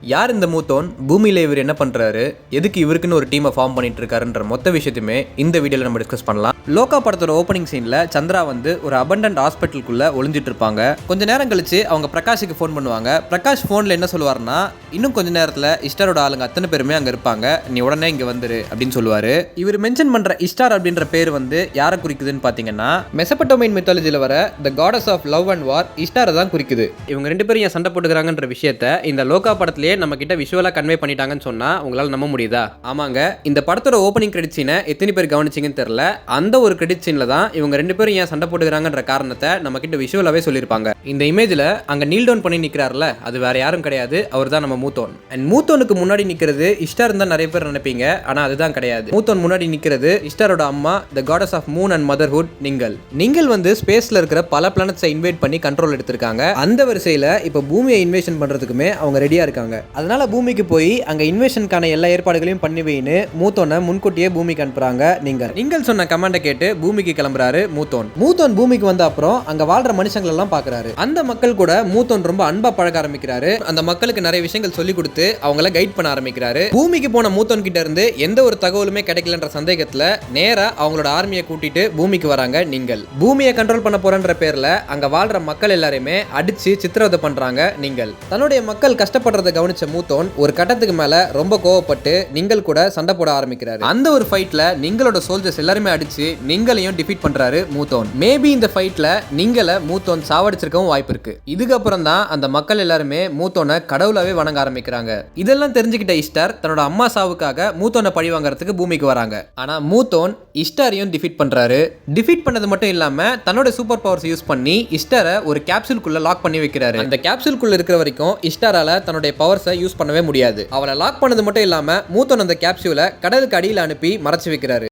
யார் இந்த மூத்தோன், பூமியில் இவர் என்ன பண்ணுறாரு, எதுக்கு இவருக்குன்னு ஒரு டீமை ஃபார்ம் பண்ணிட்டு இருக்காருன்ற மொத்த விஷயத்தையுமே இந்த வீடியோவில் நம்ம டிஸ்கஸ் பண்ணலாம். லோகா படத்தோட ஓப்பனிங் சீனில் சந்திரா வந்து ஒரு அபண்டன்ட் ஹாஸ்பிட்டலுக்குள்ளே ஒளிஞ்சிட்டு இருப்பாங்க. கொஞ்ச நேரம் கழிச்சு அவங்க பிரகாஷுக்கு ஃபோன் பண்ணுவாங்க. பிரகாஷ் ஃபோனில் என்ன சொல்லுவார்னா, இன்னும் கொஞ்ச நேரத்தில் இஸ்டாரோட ஆளுங்க அத்தனை பேருமே அங்கே இருப்பாங்க, நீ உடனே இங்கே வந்துரு அப்படின்னு சொல்லுவார். இவர் மென்ஷன் பண்ணுற இஸ்டார் அப்படின்ற பேர் வந்து யாரை குறிக்குதுன்னு பார்த்தீங்கன்னா, மெசபடோமியன் மித்தாலஜியில் வர the goddess of love and war இஸ்டாரை தான் குறிக்குது. இவங்க ரெண்டு பேரும் ஏன் சண்டை போட்டுக்கிறாங்கன்ற விஷயத்தை இந்த லோகா படத்திலே நம்ம கிட்ட விஷுவலா கன்வே பண்ணிட்டாங்கன்னு சொன்னா உங்களால நம்ப முடியுதா? ஆமாங்க, இந்த படத்தோட ஓப்பனிங் கிரெடிட் சீனை எத்தனை பேர் கவனிச்சிங்கன்னு தெரியல. அந்த ஒரு கிரெடிட் சீன்ல தான் இவங்க ரெண்டு பேரும் ஏன் சண்டை போட்டுக்கிறாங்கன்ற காரணத்தை நம்ம கிட்ட விஷுவலாவே சொல்லியிருப்பாங்க. இந்த இமேஜ்ல அங்க நீல் டவுன் பண்ணி நிக்கிறாருல, அது வேற யாரும் கிடையாது, அவர் தான் நம்ம மூத்தோன். அண்ட் மூத்தோனுக்கு முன்னாடி நிக்கிறது இஸ்டார் தான் நிறைய பேர் நினைப்பீங்க, ஆனா அதுதான் கிடையாது. மூத்தோன் முன்னாடி நிக்கிறது இஸ்டாரோட அம்மா, the goddess of moon and motherhood நீங்கள் வந்து ஸ்பேஸ்ல இருக்கிற பல பிளானட்ஸை இன்வைட் பண்ணி கண்ட்ரோல் எடுத்திருக்காங்க. அந்த வரிசையில இப்ப பூமியை இன்வேஷன் பண்றதுக்குமே அவங்க ரெடியா இருக்காங்க. அதனால பூமிக்கு போய் அங்க இன்வேஷனுக்கான எல்லா ஏற்பாடுகளையும் பண்ணி வைன்னு மூத்தோனை முன்கூட்டியே பூமிக்கு அனுப்புறாங்க. நீங்கள் சொன்ன கமாண்டை கேட்டு பூமிக்கு கிளம்புறாரு மூத்தோன் பூமிக்கு வந்த அப்புறம் அங்க வாழ்ற மனுஷங்கள் எல்லாம் பாக்குறாரு. அந்த மக்கள் கூட மூத்தோன் ரொம்ப அன்பா பழக ஆரம்பிக்கிறாரு. அந்த மக்களுக்கு நிறைய விஷயங்கள் சொல்லி கொடுத்து அவங்கள கைட் பண்ண ஆரம்பிக்கிறாரு. பூமிக்கு போன மூத்தோன் கிட்ட இருந்து எந்த ஒரு தகவலுமே கிடைக்கலன்ற சந்தேகத்துல நேரா அவங்களோட ஆர்மியை கூட்டிட்டு பூமிக்கு வராங்க. நீங்கள் பூமியை கண்ட்ரோல் பண்ண போறன்ற பேர்ல அங்க வாழ்ற மக்கள் எல்லாரையுமே அடிச்சு சித்திரவதை பண்றாங்க. நீங்கள் தன்னுடைய மக்கள் கஷ்டப்படுறத கவனிச்ச மூத்தோன் ஒரு கட்டத்துக்கு மேல ரொம்ப கோவப்பட்டு நீங்கள் கூட சண்டை போட ஆரம்பிக்கிறாரு. அந்த ஒரு ஃபைட்ல நீங்களோட சோல்ஜர்ஸ் எல்லாருமே அடிச்சு நீங்களையும் டிஃபீட் பண்றாரு மூத்தோன். மேபி இந்த ஃபைட்ல நீங்கள மூத்தோன் சாவடிச்சிருக்கவும் வாய்ப்பு இருக்கு. இதுக்கப்புறம் தான் அந்த மக்கள் எல்லாருமே மூத்தோனை கடவுளாவே வணங்க ஆரம்பிக்கிறாங்க. இதெல்லாம் தெரிஞ்சுக்கிட்ட இஸ்டார் தன்னோட அம்மா சாவுக்காக மூத்தோனை பழி வாங்கறதுக்கு பூமிக்கு வராங்க. ஆனா மூத்தோன் இஸ்டாரையும் டிஃபீட் பண்றாரு. டிஃபீட் பண்ணது மட்டும் இல்லாம தன்னோட சூப்பர் பவர்ஸ் யூஸ் பண்ணி இஸ்டாரை ஒரு கேப்சூலுக்குள்ள லாக் பண்ணி வைக்கிறாரு. அந்த கேப்சூலுக்குள்ள இருக்கிற வரைக்கும் இஸ்டாரால தன்னுடைய பவர்ஸை யூஸ் பண்ணவே முடியாது. அவளை லாக் பண்ணது மட்டும் இல்லாம மூத்தோன் அந்த கேப்சூலை கடலுக்கு அடியில் அனுப்பி மறைச்சு வைக்கிறாரு.